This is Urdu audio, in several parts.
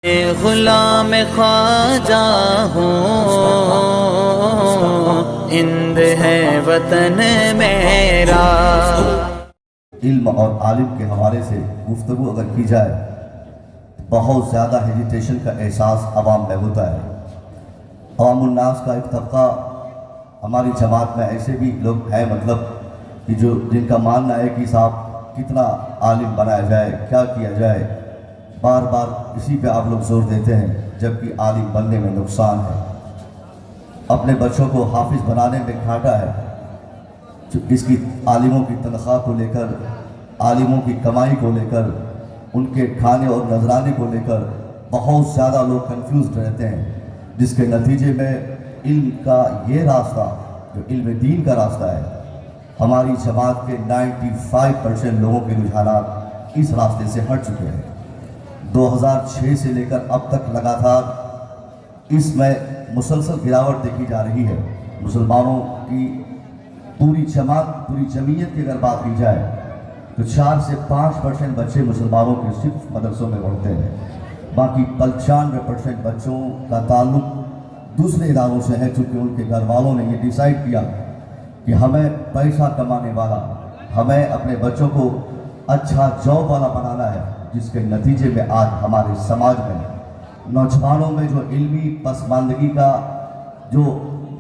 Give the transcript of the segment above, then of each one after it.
غلام خواجہ ہوں، ہند ہے وطن میرا۔ علم اور عالم کے حوالے سے گفتگو اگر کی جائے بہت زیادہ ہیجیٹیشن کا احساس عوام میں ہوتا ہے۔ عوام الناس کا ایک طبقہ ہماری جماعت میں ایسے بھی لوگ ہیں کہ جن کا ماننا ہے کہ صاحب کتنا عالم بنایا جائے، کیا کیا جائے، بار بار اسی پہ آپ لوگ زور دیتے ہیں، جبکہ عالم بننے میں نقصان ہے، اپنے بچوں کو حافظ بنانے میں گھاٹا ہے۔ اس کی عالموں کی تنخواہ کو لے کر، عالموں کی کمائی کو لے کر، ان کے کھانے اور نذرانے کو لے کر بہت زیادہ لوگ کنفیوزڈ رہتے ہیں، جس کے نتیجے میں علم کا یہ راستہ جو علم دین کا راستہ ہے، ہماری جماعت کے 95% لوگوں کے رجحانات اس راستے سے ہٹ چکے ہیں۔ 2006 سے لے کر اب تک لگاتار اس میں مسلسل گراوٹ دیکھی جا رہی ہے۔ مسلمانوں کی پوری جمعیت کی اگر بات کی جائے تو 4 سے 5% بچے مسلمانوں کے صرف مدرسوں میں پڑھتے ہیں، باقی 95% بچوں کا تعلق دوسرے اداروں سے ہے، چونکہ ان کے گھر والوں نے یہ ڈیسائیڈ کیا کہ ہمیں پیسہ کمانے والا، ہمیں اپنے بچوں کو اچھا جاب والا بنانا ہے، جس کے نتیجے میں آج ہمارے سماج میں نوجوانوں میں جو علمی پسماندگی کا جو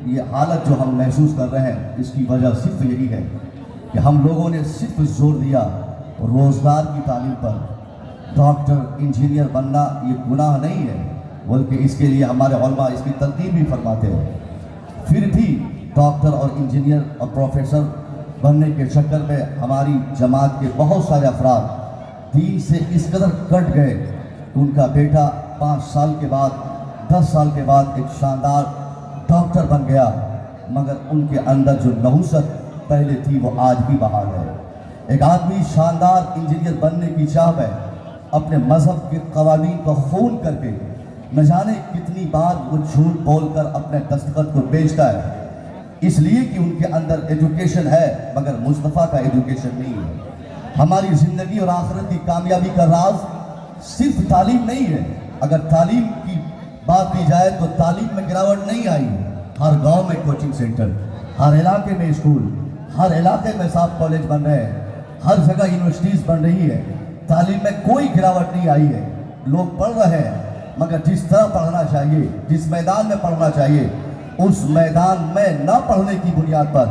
یہ حالت جو ہم محسوس کر رہے ہیں، اس کی وجہ صرف یہی ہے کہ ہم لوگوں نے صرف زور دیا روزگار کی تعلیم پر۔ ڈاکٹر انجینئر بننا یہ گناہ نہیں ہے، بلکہ اس کے لیے ہمارے علماء اس کی تلقین بھی فرماتے ہیں۔ پھر بھی ڈاکٹر اور انجینئر اور پروفیسر بننے کے چکر میں ہماری جماعت کے بہت سارے افراد دین سے اس قدر کٹ گئے کہ ان کا بیٹا 5 سال کے بعد 10 سال کے بعد ایک شاندار ڈاکٹر بن گیا، مگر ان کے اندر جو نحوست پہلے تھی وہ آج بھی بحال ہے۔ ایک آدمی شاندار انجینئر بننے کی چاہ میں اپنے مذہب کے قوانین کو خون کر کے نہ جانے کتنی بار وہ جھوٹ بول کر اپنے دستخط کو بیچتا ہے، اس لیے کہ ان کے اندر ایجوکیشن ہے مگر مصطفیٰ کا ایجوکیشن نہیں ہے۔ ہماری زندگی اور آخرت کی کامیابی کا راز صرف تعلیم نہیں ہے۔ اگر تعلیم کی بات کی جائے تو تعلیم میں گراوٹ نہیں آئی ہے۔ ہر گاؤں میں کوچنگ سینٹر، ہر علاقے میں اسکول، ہر علاقے میں صاف کالج بن رہے ہیں، ہر جگہ یونیورسٹیز بن رہی ہے، تعلیم میں کوئی گراوٹ نہیں آئی ہے۔ لوگ پڑھ رہے ہیں مگر جس طرح پڑھنا چاہیے، جس میدان میں پڑھنا چاہیے، اس میدان میں نہ پڑھنے کی بنیاد پر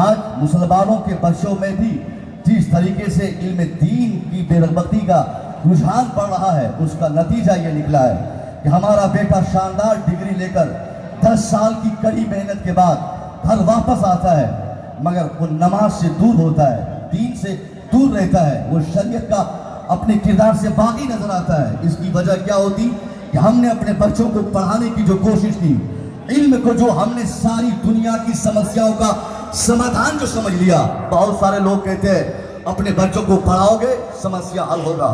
آج مسلمانوں کے بچوں میں بھی جس طریقے سے علم دین کی بے رغبتی کا رجحان بڑھ رہا ہے، اس کا نتیجہ یہ نکلا ہے کہ ہمارا بیٹا شاندار ڈگری لے کر 10 سال کی کڑی محنت کے بعد گھر واپس آتا ہے، مگر وہ نماز سے دور ہوتا ہے، دین سے دور رہتا ہے، وہ شریعت کا اپنے کردار سے باغی نظر آتا ہے۔ اس کی وجہ کیا ہوتی کہ ہم نے اپنے بچوں کو پڑھانے کی جو کوشش کی، علم کو جو ہم نے ساری دنیا کی سمسیاؤں کا سمادھان جو سمجھ لیا۔ بہت سارے لوگ کہتے ہیں اپنے بچوں کو پڑھاؤ گے سمسیا حل ہوگا،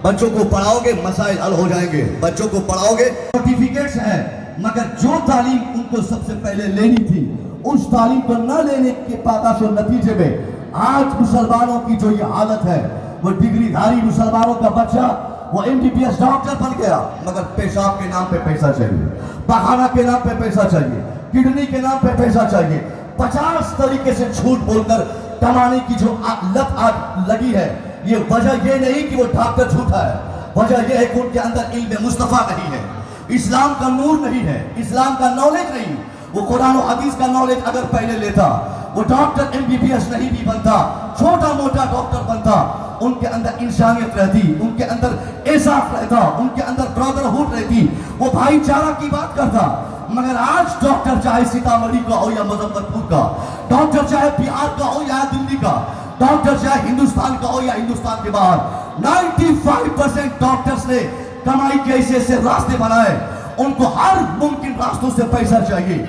بچوں کو پڑھاؤ گے مسائل حل ہو جائیں گے، بچوں کو پڑھاؤ گے سرٹیفکیٹس ہیں، مگر جو تعلیم ان کو سب سے پہلے لینی تھی اس تعلیم کو نہ لینے کے پاداش و نتیجے میں آج مسلمانوں کی جو یہ حالت ہے، وہ ڈگری دھاری مسلمانوں کا بچہ وہ MBBS ڈاکٹر بن گیا، مگر پیشاب کے نام پہ پیسہ چاہیے، پخانہ کے نام پہ پیسہ چاہیے، کڈنی کے نام پہ پیسہ چاہیے، 50 طریقے سے جھوٹ بول کر کمانے کی جو لت آج لگی ہے۔ یہ وجہ یہ نہیں کہ وہ ڈاکٹر جھوٹا ہے، وجہ یہ ہے کہ ان کے اندر علم مصطفیٰ نہیں ہے، اسلام کا نور نہیں ہے، اسلام کا نالج نہیں۔ وہ قرآن و حدیث کا نالج اگر پہلے لیتا وہ ڈاکٹر MBBS نہیں بھی بنتا، چھوٹا موٹا ڈاکٹر بنتا، ان کے اندر انسانیت رہتی، ان کے اندر احساس رہتا، ان کے اندر برادرہوڈ رہتی، وہ بھائی چارہ کی بات کرتا۔ مگر آج ڈاکٹر چاہے سیتامڑھی کا ہو یا مظفر پور کا، ڈاکٹر چاہے بہار کا ہو یا دلی کا، ڈاکٹر چاہے ہندوستان کا ہو یا ہندوستان کے باہر، 95% ڈاکٹرز نے کمائی کے ایسے ایسے راستے بنائے، ان کو ہر ممکن راستوں سے پیسہ چاہیے۔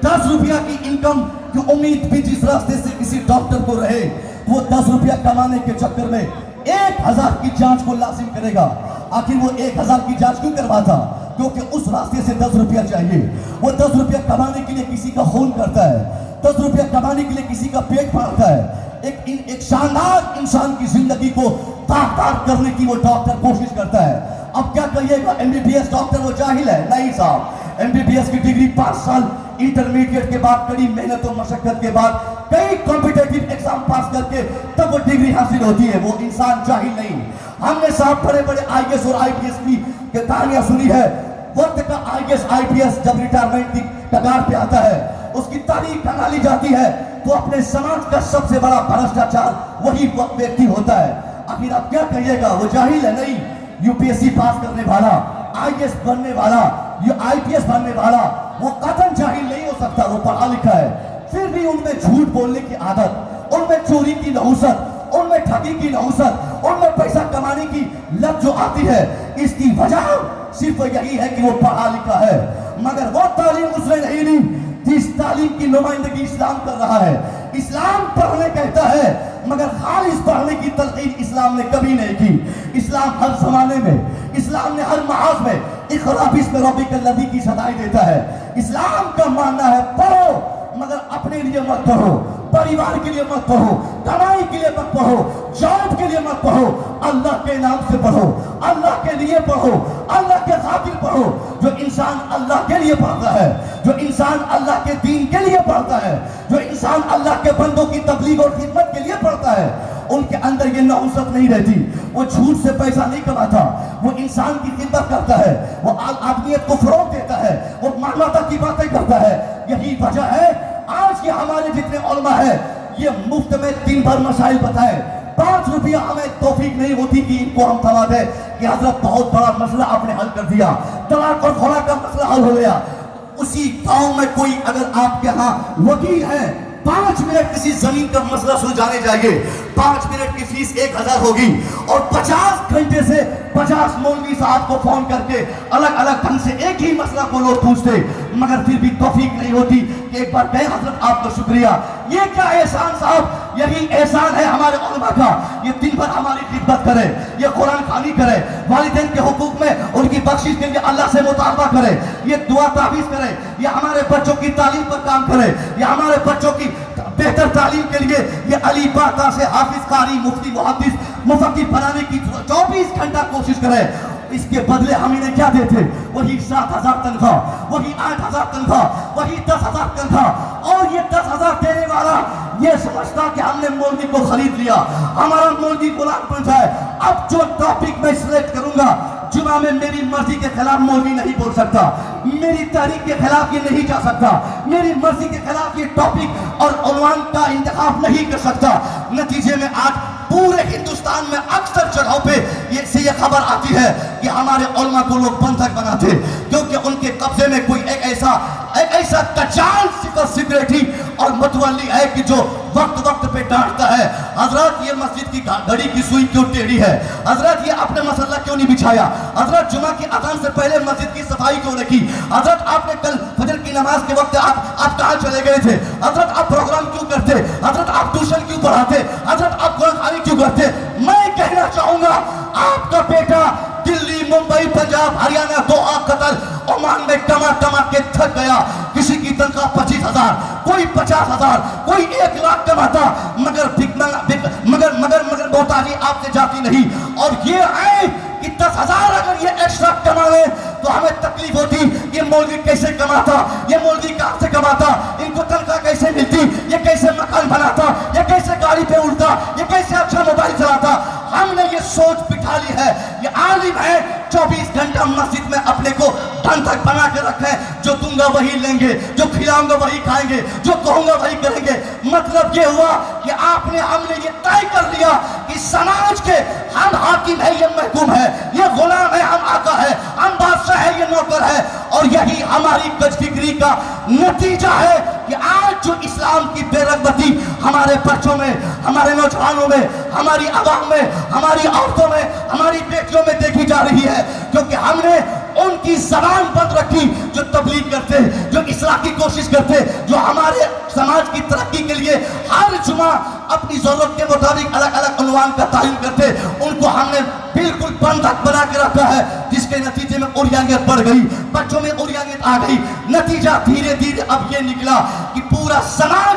10 روپیہ کی انکم کی امید بھی جس راستے سے کسی ڈاکٹر کو رہے، وہ 10 روپیہ کمانے کے چکر میں 1000 کی جانچ کو لازم کرے گا۔ آخر وہ 1000 کی جانچ کیوں کرواتا؟ کیونکہ اس راستے سے 10 روپیہ چاہیے۔ وہ 10 روپیہ کمانے کے لیے کسی کا خون کرتا ہے، 10 روپیہ کمانے کے لیے کسی کا پیٹ پھاڑتا ہے۔ ایک شاندار انسان کی زندگی کو داغدار کرنے کی وہ ڈاکٹر کوشش کرتا ہے۔ اب کیا کہیے گا MBBS ڈاکٹر وہ جاہل ہے؟ نہیں صاحب، MBBS کی ڈگری 5 سال انٹرمیڈیٹ کے بعد کڑی محنت و مشقت کے بعد کئی کمپیٹیٹیو ایگزام پاس کر کے تب وہ ڈگری حاصل ہوتی ہے. وہ انسان جاہل نہیں. ہم نے صاحب بڑے بڑے IAS اور IPS کی کہانیاں سنی ہے. وقت کا IAS IPS جب ریٹائرمنٹ کی کگار پہ آتا ہے، اس کی تاریخ بنا لی جاتی ہے تو اپنے سماج کا سب سے بڑا بھرشٹاچار وہی ویکتی ہوتا ہے. آخر آپ کیا کہیے گا وہ جاہل ہے؟ نہیں. UPSC پاس کرنے والا، IAS بننے والا، IPS بننے والا وہ قطعاً جاہل نہیں ہو سکتا، وہ پڑھا لکھا ہے. پھر بھی ان میں جھوٹ بولنے کی عادت، ان میں چوری کی نحوست، ان میں ٹھگی کی نحوست، ان میں پیسہ کمانے کی لت جو آتی ہے، اس کی وجہ صرف یہی ہے کہ وہ پڑھا لکھا ہے مگر وہ تعلیم اس نے نہیں لی جس تعلیم کی نمائندگی اسلام کر رہا ہے. اسلام پڑھنے کہتا ہے مگر خالص پڑھنے کی تلقین اسلام نے کبھی نہیں کی. اسلام ہر زمانے میں، اسلام نے ہر محاذ میں اقرأ باسم ربک الذی کی صدائیں دیتا ہے. اسلام کا ماننا ہے پڑھو مگر اپنے لیے مت پڑھو، پریوار کے لیے مت پڑھو، کمائی کے لیے مت پڑھو، جاب کے لیے مت پڑھو، اللہ کے نام سے پڑھو، اللہ کے لیے پڑھو، اللہ کے خاطر پڑھو. جو انسان اللہ کے لیے پڑھتا ہے، جو انسان اللہ کے دین کے لیے پڑھتا ہے، جو انسان اللہ کے بندوں کی تبلیغ اور خدمت کے لیے پڑھتا ہے، ان کے اندر یہ نحوست نہیں رہتی. وہ جھوٹ سے پیسہ نہیں کماتا، وہ انسان کی خدمت کرتا ہے، وہ آدمیت کو فروغ دیتا ہے، وہ مانوتا کی باتیں کرتا ہے. یہی وجہ ہے آج کے ہمارے جتنے علماء ہیں یہ مفت میں دن بھر مسائل بتائے. 5 روپیہ ہمیں توفیق نہیں ہوتی کہ ان کو ہم تھما دیں کہ حضرت بہت بڑا مسئلہ آپ نے حل کر دیا، طلاق اور خلا کا مسئلہ حل ہو گیا. اسی گاؤں میں کوئی اگر آپ کے ہاں وکیل ہیں، 5 منٹ کسی زمین کا مسئلہ سلجھانے جائیے، 5 منٹ کی فیس 1000 ہوگی اور 50 گھنٹے سے 50 مولوی صاحب کو فون کر کے الگ الگ ڈھنگ سے ایک ہی مسئلہ کو لوگ پوچھتے مگر پھر بھی توفیق نہیں ہوتی کہ ایک بار کہیں حضرت آپ کا شکریہ. یہ کیا احسان صاحب؟ یہی احسان ہے ہمارے علماء کا. یہ دن بھر ہماری خدمت کرے، یہ قرآن خوانی کرے، والدین کے حقوق میں ان کی بخشش کے لیے اللہ سے مطالبہ کرے، یہ دعا تعویذ کرے، یہ ہمارے بچوں کی تعلیم پر کام کرے، یہ ہمارے بچوں کی بہتر تعلیم کے لیے یہ علی باتا سے حافظ، قاری، مفتی، محدث، مفقہ بنانے کی 24 گھنٹہ کوشش کرے. اس کے بدلے ہم انہیں کیا دیتے؟ وہی 7000 تنخواہ، وہی 8000 تنخواہ، وہی 10000 تنخواہ. اور یہ 10000 دینے والا یہ سمجھتا کہ ہم نے مولوی کو خرید لیا، ہمارا مولوی غلام بن جائے. اب جو ٹاپک میں سلیکٹ کروں گا جمعہ میں میری مرضی کے خلاف مولوی نہیں بول سکتا، میری تحریک کے خلاف یہ نہیں جا سکتا، میری مرضی کے خلاف یہ ٹاپک اور عنوان کا انتخاب نہیں کر سکتا. نتیجے میں آج پورے ہندوستان میں اکثر جگہوں پہ یہ خبر آتی ہے کہ ہمارے علماء کو لوگ بندھک بناتے کیونکہ ان کے قبضے میں کوئی ایک ایسا کچال سیکریٹری اور متولی ہے کہ جو وقت پہ ڈانٹتا ہے. حضرت یہ مسجد کی گھڑی کی سوئی کیوں ٹیڑھی ہے؟ حضرت یہ اپنے مسئلہ کیوں نہیں بچھایا؟ حضرت جمعہ کی اذان سے پہلے مسجد کی صفائی کیوں رکھی؟ حضرت آپ نے کل فجر کی نماز کے وقت آپ کہاں چلے گئے تھے؟ حضرت آپ پروگرام کیوں کرتے؟ حضرت آپ ٹیوشن کیوں پڑھاتے؟ حضرت آپ قرآن خوانی کیوں کرتے؟ میں کہنا چاہوں گا آپ کا بیٹا دلی، ممبئی، پنجاب، ہریانہ، دوحہ، قطر، عمان میں کما کے تھک گیا. کسی کی تنخواہ 25000، کوئی 50000، کوئی 1 لاکھ کماتا مگر محتاجی آپ سے جاتی نہیں. اور یہ ہے کہ 10000 اگر یہ ایکسٹرا کما لے تو ہمیں تکلیف ہوتی یہ مولوی کیسے کماتا، یہ مولوی کہاں سے کماتا، ان کو تنخواہ کیسے ملتی، یہ کیسے مکان بناتا، یہ کیسے گاڑی پہ اڑتا، یہ کیسے اچھا موبائل چلاتا. ہم نے یہ سوچ بٹھا لی ہے یہ عالم ہے 24 گھنٹہ مسجد میں اپنے کو بندھک بنا کے رکھے، جو دوں گا وہی لیں گے، جو کھلاؤں گا وہی کھائیں گے، جو کہوں گا وہی کریں گے. مطلب یہ ہوا کہ ہم نے یہ طے کر لیا کہ سماج کے ہم حاکم ہے، یہ محکوم ہے، یہ غلام ہے، ہم آقا ہے، ہم بادشاہ ہے، یہ نوکر ہے. اور یہی ہماری کج فکری کا نتیجہ ہے کہ آج جو اسلام کی بے رغبتی ہمارے بچوں میں، ہمارے نوجوانوں میں، ہماری عوام میں، ہماری عورتوں میں، ہماری بیٹیوں میں دیکھی جا رہی ہے کیونکہ ہم نے ان کی زبان بند رکھی جو تبلیغ کرتے، جو اصلاح کی کوشش کرتے، جو ہمارے سماج کی ترقی کے لیے ہر جمعہ اپنی ضرورت کے مطابق الگ الگ عنوان کا تعین کرتے. ان کو ہم نے بالکل بندھک بنا کے رکھا ہے جس کے نتیجے میں عریانیت بڑھ گئی، بچوں میں عریانیت آ گئی. نتیجہ دھیرے دھیرے اب یہ نکلا کہ پورا سماج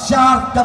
4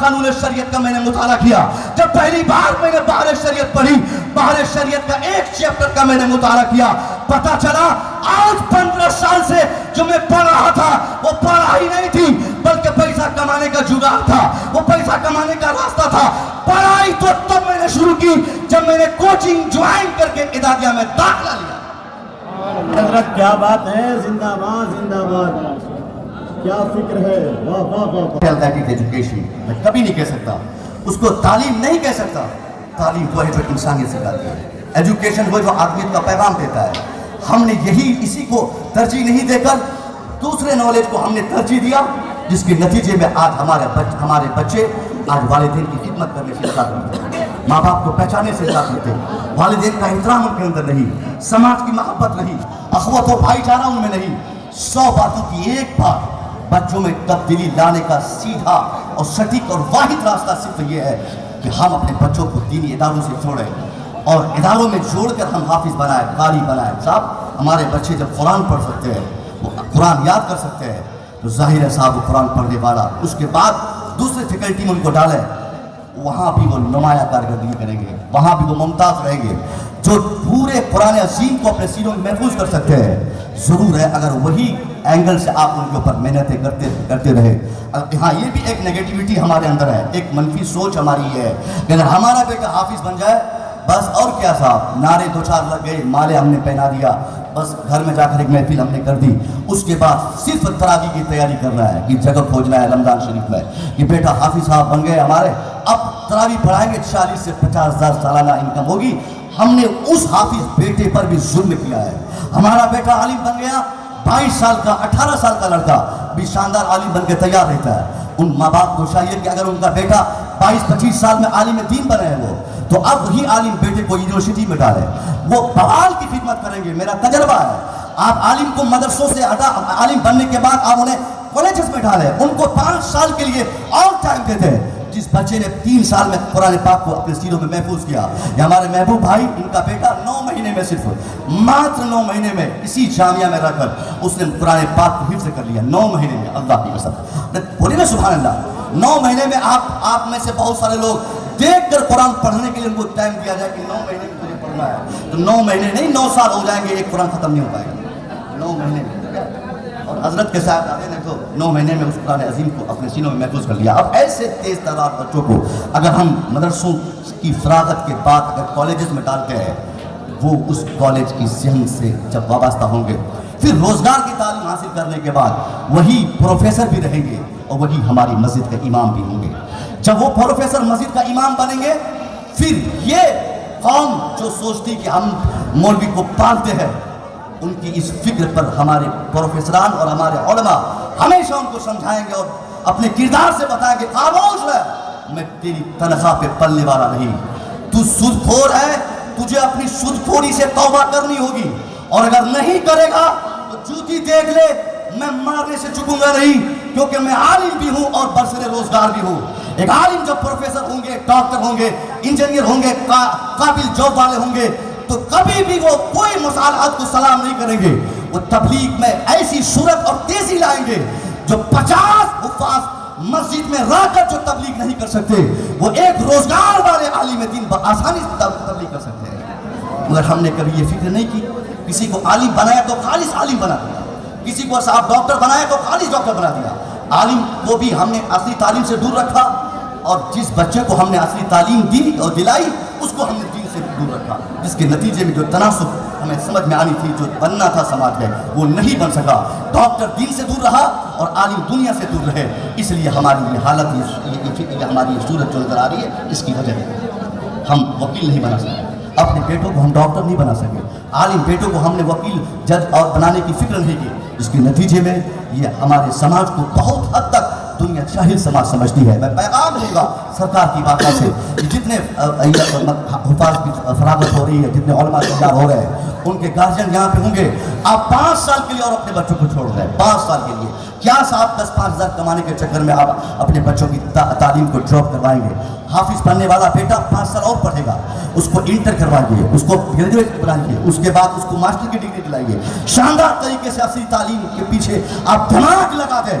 قانون شریعت کا میں نے مطالعہ کیا، جب پہلی بار میں نے بحر شریعت پڑھی، بحر شریعت کا ایک چیپٹر کا میں نے مطالعہ کیا، پتا چلا آج 15 سال سے جو میں پڑھ رہا تھا وہ پڑھائی نہیں تھی بلکہ پیسہ کمانے کا جگاڑ تھا، وہ پیسہ کمانے کا راستہ تھا۔ پڑھائی تو تب میں نے شروع کی جب میں نے کوچنگ جوائن کر کے اداریہ میں داخلہ لیا۔ حضرت کیا بات ہے، زندہ باد زندہ باد، کیا فکر ہے، واہ واہ واہ۔ ایجوکیشن میں کبھی نہیں کہہ سکتا اس کو تعلیم نہیں کہہ سکتا، تعلیم وہ ہے جو انسانیت سکھاتی ہے، ایجوکیشن وہ جو آدمیت کا پیغام دیتا ہے۔ ہم نے اسی کو ترجیح نہیں دے کر دوسرے نالج کو ہم نے ترجیح دیا، جس کے نتیجے میں آج ہمارے بچے آج والدین کی خدمت کرنے سے انکار کرتے ہیں، ماں باپ کو پہچانے سے انکار کرتے ہیں، والدین کا احترام ان کے اندر نہیں، سماج کی محبت نہیں، اخوت و بھائی چارہ ان میں نہیں۔ 100 باتوں کی ایک بات بچوں میں تبدیلی لانے کا سیدھا اور سٹیک اور واحد راستہ صرف یہ ہے کہ ہم اپنے بچوں کو دینی اداروں سے جوڑیں اور اداروں میں جوڑ کر ہم حافظ بنائیں، قاری بنائیں۔ صاحب ہمارے بچے جب قرآن پڑھ سکتے ہیں، وہ قرآن یاد کر سکتے ہیں، تو ظاہر ہے صاحب وہ قرآن پڑھنے والا اس کے بعد دوسرے فیکلٹی میں ان کو ڈالیں، وہاں بھی وہ نمایاں کارکردگی کریں گے، وہاں بھی وہ ممتاز رہیں گے۔ جو پورے قرآن عظیم کو اپنے سینوں میں محفوظ کر سکتے ہیں، ضرور ہے اگر وہی اینگل سے آپ ان کے اوپر محنتیں کرتے رہے۔ ہاں یہ بھی ایک نیگیٹیوٹی ہمارے اندر ہے، ایک منفی سوچ ہماری ہے کہ اگر ہمارا بیٹا حافظ بن جائے بس اور کیا صاحب، نعرے دو چار لگ گئے، مالے ہم نے پہنا دیا، بس گھر میں جا کر ایک محفل ہم نے کر دی، اس کے بعد صرف تراویح کی تیاری کرنا ہے کہ جگہ کھوجنا ہے رمضان شریف میں کہ بیٹا حافظ صاحب بن گئے ہمارے، اب تراویح پڑھائیں گے، 40 سے 50 ہزار سالانہ انکم ہوگی۔ ہم نے اس حافظ بیٹے پر بھی ظلم کیا ہے۔ ہمارا بیٹا عالم بن گیا، 22 سال کا 18 سال کا لڑکا بھی شاندار عالم بن کے تیار رہتا ہے۔ ان ماں باپ کو چاہیے کہ اگر ان کا بیٹا 22-25 سال میں عالم دین بنے ہیں وہ، تو اب وہی عالم بیٹے کو یونیورسٹی میں ڈالے، وہ بوال کی خدمت کریں گے۔ میرا تجربہ ہے، آپ عالم کو مدرسوں سے عالم بننے کے بعد آپ انہیں کالجز میں ڈالیں، ان کو 5 سال کے لیے اور ٹائم دیتے ہیں۔ جس بچے نے 3 سال میں قرآن پاک کو اپنے سینوں میں محفوظ کیا، یا ہمارے محبوب بھائی، ان کا بیٹا 9 مہینے میں، صرف ماتر 9 مہینے میں اسی جامعہ میں رہ کر اس نے قرآن پاک کو حفظ کر لیا، 9 مہینے میں، اللہ کی قسم، بولیے نا سبحان اللہ۔ 9 مہینے میں آپ میں سے بہت سارے لوگ دیکھ کر قرآن پڑھنے کے لیے ان کو ٹائم دیا جائے کہ 9 مہینے میں تجھے پڑھنا ہے، تو 9 مہینے نہیں 9 سال ہو جائیں گے، ایک قرآن ختم نہیں ہو پائے گا 9 مہینے میں۔ اور حضرت کے ساتھ آتے ہیں تو 9 مہینے میں اس قرآن عظیم کو اپنے سینوں میں محفوظ کر لیا۔ اب ایسے تیز ترار بچوں کو اگر ہم مدرسوں کی فراغت کے بعد اگر کالجز میں ڈالتے ہیں، وہ اس کالج کی ذہن سے جب وابستہ ہوں گے، پھر روزگار کی تعلیم حاصل کرنے کے بعد وہی پروفیسر بھی رہیں گے اور وہی ہماری مسجد کے امام بھی ہوں گے۔ جب وہ پروفیسر مسجد کا امام بنیں گے، پھر یہ قوم جو سوچتی کہ ہم مولوی کو پالتے ہیں، ان کی اس فکر پر ہمارے پروفیسران اور ہمارے علماء ہمیشہ ان کو سمجھائیں گے اور اپنے کردار سے بتائیں گے، خاموش ہے، میں تیری تنخواہ پہ پلنے والا نہیں، تو سود خور ہے، تجھے اپنی سود خوری سے توبہ کرنی ہوگی، اور اگر نہیں کرے گا تو جوتی دیکھ لے، میں مارنے سے چکوں گا نہیں، کیونکہ میں عالم بھی ہوں اور برسر روزگار بھی ہوں۔ ایک عالم جب پروفیسر ہوں گے، ڈاکٹر ہوں گے، انجینئر ہوں گے، قابل جاب والے ہوں گے، تو کبھی بھی وہ کوئی مصالحات کو سلام نہیں کریں گے، وہ تبلیغ میں ایسی صورت اور تیزی لائیں گے جو 50 حفاظ مسجد میں رہ کر جو تبلیغ نہیں کر سکتے، وہ ایک روزگار والے عالم دین بآسانی سے تبلیغ کر سکتے ہیں۔ مگر ہم نے کبھی یہ فکر نہیں کی، کسی کو عالم بنایا تو خالص عالم بنا دیا، کسی کو صاحب ڈاکٹر بنایا تو خالص ڈاکٹر بنا دیا۔ عالم کو بھی ہم نے اصلی تعلیم سے دور رکھا، اور جس بچے کو ہم نے اصلی تعلیم دی اور دلائی، اس کو ہم نے دین سے دور رکھا، جس کے نتیجے میں جو تناسب ہمیں سمجھ میں آنی تھی، جو بننا تھا سماج میں، وہ نہیں بن سکا۔ ڈاکٹر دین سے دور رہا اور عالم دنیا سے دور رہے، اس لیے ہماری یہ حالت، ہماری یہ صورت جو نظر آ رہی ہے، اس کی وجہ ہے ہم وکیل نہیں بنا سکے، اپنے بیٹوں کو ہم ڈاکٹر نہیں بنا سکے، عالم بیٹوں کو ہم نے وکیل جج اور بنانے کی فکر نہیں کی، جس کے نتیجے میں یہ ہمارے سماج کو بہت حد تک دنیا جاہل سماج سمجھتی ہے۔ میں پیغام دوں گا سرکار کی بات سے، جتنے حفاظ کی فراغت ہو رہی ہے، جتنے علماء تیار ہو رہے ہیں، ان کے گارجین یہاں پہ ہوں گے، آپ 5 سال کے لیے اور اپنے بچوں کو چھوڑ رہے ہیں، 5 سال کے لیے کیا صاحب 10-5 ہزار کمانے کے چکر میں آپ اپنے بچوں کی تعلیم کو ڈراپ کروائیں گے؟ حافظ بننے والا بیٹا 5 سال اور پڑھے گا، اس کو انٹر کروائیے، اس کو گریجویٹ بنائیے، اس کے بعد اس کو ماسٹر کی ڈگری دلائیے، شاندار طریقے سے اصلی تعلیم کے پیچھے آپ دماغ لگا دیں۔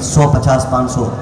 100 50 500